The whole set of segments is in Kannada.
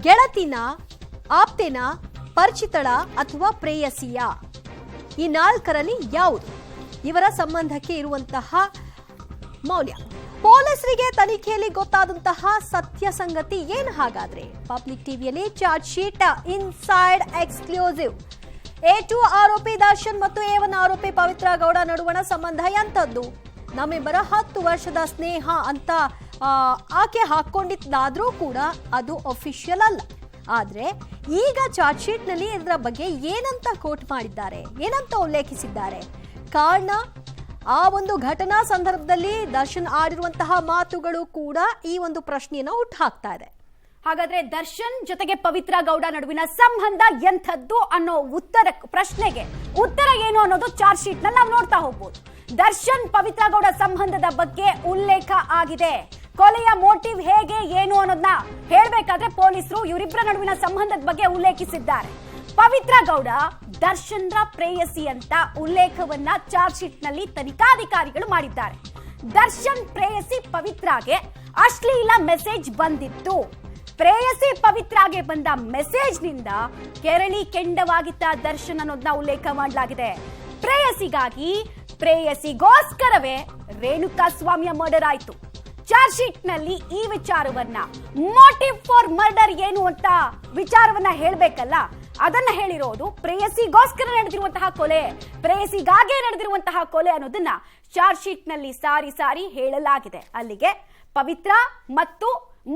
ಗೆಳತಿನ, ಆಪ್ತೆನ, ಪರಿಚಿತಳ ಅಥವಾ ಪ್ರೇಯಸಿಯ? ಈ ನಾಲ್ಕರಲ್ಲಿ ಯಾವುದು ಇವರ ಸಂಬಂಧಕ್ಕೆ ಇರುವಂತಹ ಮೌಲ್ಯ? ಪೊಲೀಸರಿಗೆ ತನಿಖೆಯಲ್ಲಿ ಗೊತ್ತಾದಂತಹ ಸತ್ಯ ಸಂಗತಿ ಏನು ಹಾಗಾದ್ರೆ? ಪಬ್ಲಿಕ್ ಟಿವಿಯಲ್ಲಿ charge sheet inside exclusive. A2 ಆರೋಪಿ ದರ್ಶನ್ ಮತ್ತು A1 ಆರೋಪಿ ಪವಿತ್ರ ಗೌಡ ನಡುವಣ ಸಂಬಂಧ ಎಂಥದ್ದು? ನಮ್ಮಿಬ್ಬರ 10 ವರ್ಷದ ಸ್ನೇಹ ಅಂತ ಆಕೆ ಹಾಕೊಂಡಿದ್ದಾದ್ರೂ ಕೂಡ ಅದು ಅಫಿಷಿಯಲ್ ಅಲ್ಲ. ಆದ್ರೆ ಈಗ ಚಾರ್ಜ್ ಶೀಟ್ ನಲ್ಲಿ ಇದರ ಬಗ್ಗೆ ಏನಂತ ಕೋಟ್ ಮಾಡಿದ್ದಾರೆ, ಏನಂತ ಉಲ್ಲೇಖಿಸಿದ್ದಾರೆ? ಕಾರಣ ಆ ಒಂದು ಘಟನಾ ಸಂದರ್ಭದಲ್ಲಿ ದರ್ಶನ್ ಆಡಿರುವಂತಹ ಮಾತುಗಳು ಕೂಡ ಈ ಒಂದು ಪ್ರಶ್ನೆಯನ್ನ ಹುಟ್ಟುಹಾಕ್ತಾ ಇದೆ. ಹಾಗಾದ್ರೆ ದರ್ಶನ್ ಜೊತೆಗೆ ಪವಿತ್ರ ಗೌಡ ನಡುವಿನ ಸಂಬಂಧ ಎಂಥದ್ದು ಅನ್ನೋ ಪ್ರಶ್ನೆಗೆ ಉತ್ತರ ಏನು ಅನ್ನೋದು ಚಾರ್ಜ್ ಶೀಟ್ ನಲ್ಲಿ ನಾವು ನೋಡ್ತಾ ಹೋಗ್ಬೋದು. ದರ್ಶನ್ ಪವಿತ್ರ ಗೌಡ ಸಂಬಂಧದ ಬಗ್ಗೆ ಉಲ್ಲೇಖ ಆಗಿದೆ. ಕೊಲೆಯ ಮೋಟಿವ್ ಹೇಗೆ ಏನು ಅನ್ನೋದನ್ನ ಹೇಳ್ಬೇಕಾದ್ರೆ ಪೊಲೀಸರು ಇವರಿಬ್ಬರ ನಡುವಿನ ಸಂಬಂಧದ ಬಗ್ಗೆ ಉಲ್ಲೇಖಿಸಿದ್ದಾರೆ. ಪವಿತ್ರ ಗೌಡ ದರ್ಶನ್ರ ಪ್ರೇಯಸಿ ಅಂತ ಉಲ್ಲೇಖವನ್ನ ಚಾರ್ಜ್ ಶೀಟ್ ನಲ್ಲಿ ತನಿಖಾಧಿಕಾರಿಗಳು ಮಾಡಿದ್ದಾರೆ. ದರ್ಶನ್ ಪ್ರೇಯಸಿ ಪವಿತ್ರಾಗೆ ಅಶ್ಲೀಲ ಮೆಸೇಜ್ ಬಂದಿತ್ತು. ಪ್ರೇಯಸಿ ಪವಿತ್ರಾಗೆ ಬಂದ ಮೆಸೇಜ್ ನಿಂದ ಕೆರಳಿ ಕೆಂಡವಾಗಿದ್ದ ದರ್ಶನ್ ಅನ್ನೋದನ್ನ ಉಲ್ಲೇಖ ಮಾಡಲಾಗಿದೆ. ಪ್ರೇಯಸಿಗೋಸ್ಕರವೇ ರೇಣುಕಾ ಸ್ವಾಮಿಯ ಮರ್ಡರ್ ಆಯ್ತು. ಚಾರ್ಜ್ ಶೀಟ್ ನಲ್ಲಿ ಈ ವಿಚಾರವನ್ನ, ಮೋಟಿವ್ ಫಾರ್ ಮರ್ಡರ್ ಏನು ಅಂತ ವಿಚಾರವನ್ನ ಹೇಳ್ಬೇಕಲ್ಲ, ಅದನ್ನ ಹೇಳಿರೋದು ಪ್ರೇಯಸಿಗೋಸ್ಕರ ನಡೆದಿರುವಂತಹ ಕೊಲೆ, ಪ್ರೇಯಸಿಗಾಗೆ ನಡೆದಿರುವಂತಹ ಕೊಲೆ ಅನ್ನೋದನ್ನ ಚಾರ್ಜ್ ಶೀಟ್ ನಲ್ಲಿ ಸಾರಿ ಸಾರಿ ಹೇಳಲಾಗಿದೆ. ಅಲ್ಲಿಗೆ ಪವಿತ್ರ ಮತ್ತು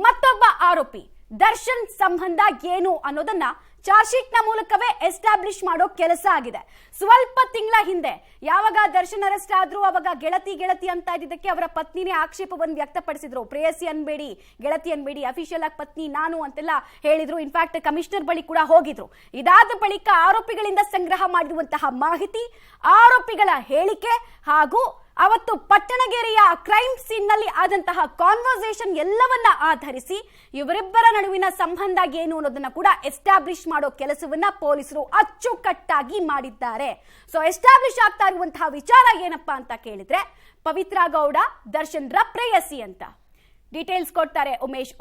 ಮತ್ತೊಬ್ಬ ಆರೋಪಿ ದರ್ಶನ್ ಸಂಬಂಧ ಏನು ಅನ್ನೋದನ್ನ ಚಾರ್ಜ್ ಶೀಟ್ ನ ಮೂಲಕವೇ ಎಸ್ಟಾಬ್ಲಿಷ್ ಮಾಡೋ ಕೆಲಸ ಆಗಿದೆ. ಸ್ವಲ್ಪ ತಿಂಗಳ ಹಿಂದೆ ಯಾವಾಗ ದರ್ಶನ್ ಅರೆಸ್ಟ್ ಆದ್ರು ಅವಾಗ ಗೆಳತಿ ಅಂತ ಇದ್ದಿದ್ದಕ್ಕೆ ಅವರ ಪತ್ನಿನೇ ಆಕ್ಷೇಪವನ್ನು ವ್ಯಕ್ತಪಡಿಸಿದ್ರು. ಪ್ರೇಯಸಿ ಅನ್ಬೇಡಿ, ಗೆಳತಿ ಅನ್ಬೇಡಿ, ಅಫಿಷಿಯಲ್ ಆಗಿ ಪತ್ನಿ ನಾನು ಅಂತೆಲ್ಲ ಹೇಳಿದ್ರು. ಇನ್ಫ್ಯಾಕ್ಟ್ ಕಮಿಷನರ್ ಬಳಿ ಕೂಡ ಹೋಗಿದ್ರು. ಇದಾದ ಬಳಿಕ ಆರೋಪಿಗಳಿಂದ ಸಂಗ್ರಹ ಮಾಡಿರುವಂತಹ ಮಾಹಿತಿ, ಆರೋಪಿಗಳ ಹೇಳಿಕೆ ಹಾಗೂ ಅವತ್ತು ಪಟ್ಟಣಗೆರೆಯ ಕ್ರೈಮ್ ಸೀನ್ ನಲ್ಲಿ ಆದಂತಹ ಕಾನ್ವರ್ಸೇಷನ್ ಎಲ್ಲವನ್ನ ಆಧರಿಸಿ ಇವರಿಬ್ಬರ ನಡುವಿನ ಸಂಬಂಧ ಏನು ಅನ್ನೋದನ್ನ ಕೂಡ ಎಸ್ಟಾಬ್ಲಿಷ್ ಮಾಡೋ ಕೆಲಸವನ್ನ ಪೊಲೀಸರು ಅಚ್ಚುಕಟ್ಟಾಗಿ ಮಾಡಿದ್ದಾರೆ. ಸೊ ಎಸ್ಟಾಬ್ಲಿಷ್ ಆಗ್ತಾ ಇರುವಂತಹ ವಿಚಾರ ಏನಪ್ಪಾ ಅಂತ ಕೇಳಿದ್ರೆ, ಪವಿತ್ರ ಗೌಡ ದರ್ಶನ್ರ ಪ್ರೇಯಸಿ ಅಂತ ಡೀಟೇಲ್ಸ್ ಕೊಡ್ತಾರೆ ಉಮೇಶ್.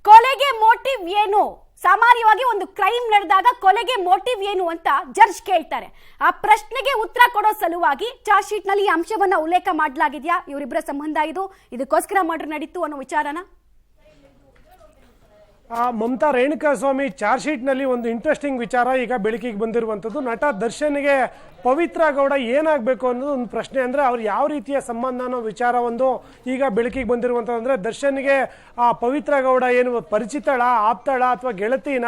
ಕೊಲೆಗೆ ಮೋಟಿವ್ ಏನು? ಸಾಮಾನ್ಯವಾಗಿ ಒಂದು ಕ್ರೈಮ್ ನಡೆದಾಗ ಕೊಲೆಗೆ ಮೋಟಿವ್ ಏನು ಅಂತ ಜಡ್ಜ್ ಕೇಳ್ತಾರೆ. ಆ ಪ್ರಶ್ನೆಗೆ ಉತ್ತರ ಕೊಡೋ ಸಲುವಾಗಿ ಚಾರ್ಜ್ ಶೀಟ್ ನಲ್ಲಿ ಈ ಅಂಶವನ್ನ ಉಲ್ಲೇಖ ಮಾಡಲಾಗಿದೆಯಾ? ಇವರಿಬ್ಬರ ಸಂಬಂಧ ಇದಕ್ಕೋಸ್ಕರ ಮರ್ಡರ್ ನಡೀತು ಅನ್ನೋ ವಿಚಾರನ ಮಮತಾ ರೇಣುಕಾ ಸ್ವಾಮಿ ಚಾರ್ಜ್ ಶೀಟ್ ನಲ್ಲಿ ಒಂದು ಇಂಟ್ರೆಸ್ಟಿಂಗ್ ವಿಚಾರ ಈಗ ಬೆಳಕಿಗೆ ಬಂದಿರುವಂತದ್ದು. ನಟ ದರ್ಶನ್ಗೆ ಪವಿತ್ರ ಗೌಡ ಏನಾಗಬೇಕು ಅನ್ನೋದು ಒಂದು ಪ್ರಶ್ನೆ. ಅಂದ್ರೆ ಅವ್ರು ಯಾವ ರೀತಿಯ ಸಂಬಂಧ ಅನ್ನೋ ವಿಚಾರ ಒಂದು ಈಗ ಬೆಳಕಿಗೆ ಬಂದಿರುವಂತದ್ದು. ಅಂದ್ರೆ ದರ್ಶನ್ಗೆ ಪವಿತ್ರ ಗೌಡ ಏನು ಪರಿಚಿತಳ, ಆಪ್ತಳ ಅಥವಾ ಗೆಳತಿನ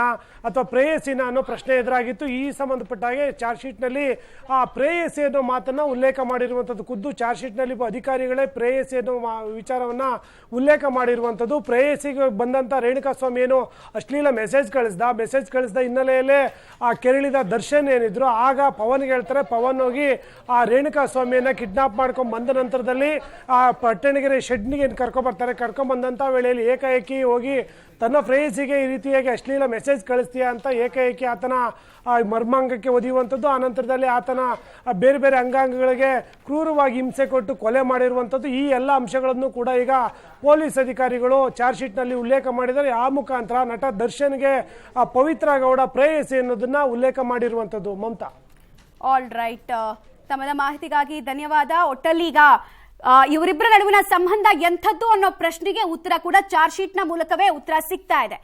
ಅಥವಾ ಪ್ರೇಯಸಿನ ಅನ್ನೋ ಪ್ರಶ್ನೆ ಎದುರಾಗಿತ್ತು. ಈ ಸಂಬಂಧಪಟ್ಟ ಹಾಗೆ ಚಾರ್ಜ್ ಶೀಟ್ ನಲ್ಲಿ ಪ್ರೇಯಸಿ ಅನ್ನೋ ಮಾತನ್ನ ಉಲ್ಲೇಖ ಮಾಡಿರುವಂತದ್ದು. ಖುದ್ದು ಚಾರ್ಜ್ ಶೀಟ್ ನಲ್ಲಿ ಅಧಿಕಾರಿಗಳೇ ಪ್ರೇಯಸಿ ಅನ್ನೋ ವಿಚಾರವನ್ನ ಉಲ್ಲೇಖ ಮಾಡಿರುವಂತದ್ದು. ಪ್ರೇಯಸಿಗೆ ಬಂದಂತ ರೇಣುಕಾ ಸ್ವಾಮಿ ಅಶ್ಲೀಲ ಮೆಸೇಜ್ ಕಳಿಸ್ದ ಹಿನ್ನೆಲೆಯಲ್ಲೇ ಕೆರಳಿದ ದರ್ಶನ್ ಏನಿದ್ರು, ಆಗ ಪವನ್ಗೆ ಹೇಳ್ತಾರೆ, ಪವನ್ ಹೋಗಿ ಆ ರೇಣುಕಾ ಸ್ವಾಮಿಯನ್ನ ಕಿಡ್ನಾಪ್ ಮಾಡ್ಕೊಂಡ್ ಬಂದ ನಂತರದಲ್ಲಿ ಆ ಪಟ್ಟಣಗೆರೆ ಶೆಡ್ನಿಗೆ ಕರ್ಕೊಂಡ್ ಬಂದಂತ ವೇಳೆಯಲ್ಲಿ ಏಕಾಏಕಿ ಹೋಗಿ ತನ್ನ ಪ್ರೇಯಸಿಗೆ ಈ ರೀತಿಯಾಗಿ ಅಶ್ಲೀಲ ಮೆಸೇಜ್ ಕಳಿಸ್ತೀಯ ಅಂತ ಏಕಾಏಕಿ ಆತನ ಮರ್ಮಾಂಗಕ್ಕೆ ಒದಿಯುವಂಥದ್ದು. ಆ ನಂತರದಲ್ಲಿ ಆತನ ಬೇರೆ ಬೇರೆ ಅಂಗಾಂಗಗಳಿಗೆ ಕ್ರೂರವಾಗಿ ಹಿಂಸೆ ಕೊಟ್ಟು ಕೊಲೆ ಮಾಡಿರುವಂಥದ್ದು. ಈ ಎಲ್ಲ ಅಂಶಗಳನ್ನು ಕೂಡ ಈಗ ಪೊಲೀಸ್ ಅಧಿಕಾರಿಗಳು ಚಾರ್ಜ್ ಶೀಟ್ ನಲ್ಲಿ ಉಲ್ಲೇಖ ಮಾಡಿದರೆ ಆ ಮುಖಾಂತರ ನಟ ದರ್ಶನ್ಗೆ ಪವಿತ್ರ ಗೌಡ ಪ್ರೇಯಸಿ ಅನ್ನೋದನ್ನ ಉಲ್ಲೇಖ ಮಾಡಿರುವಂಥದ್ದು. ಮಮತಾ, ಆಲ್ ರೈಟ್, ತಮ್ಮ ಮಾಹಿತಿಗಾಗಿ ಧನ್ಯವಾದ. ಒಟ್ಟಲ್ಲಿ ಈಗ ಇವರಿಬ್ಬರ ನಡುವಿನ ಸಂಬಂಧ ಎಂಥದ್ದು ಅನ್ನೋ ಪ್ರಶ್ನೆಗೆ ಉತ್ತರ ಕೂಡ ಚಾರ್ಜ್ ಶೀಟ್ ನ ಮೂಲಕವೇ ಉತ್ತರ ಸಿಗ್ತಾ ಇದೆ.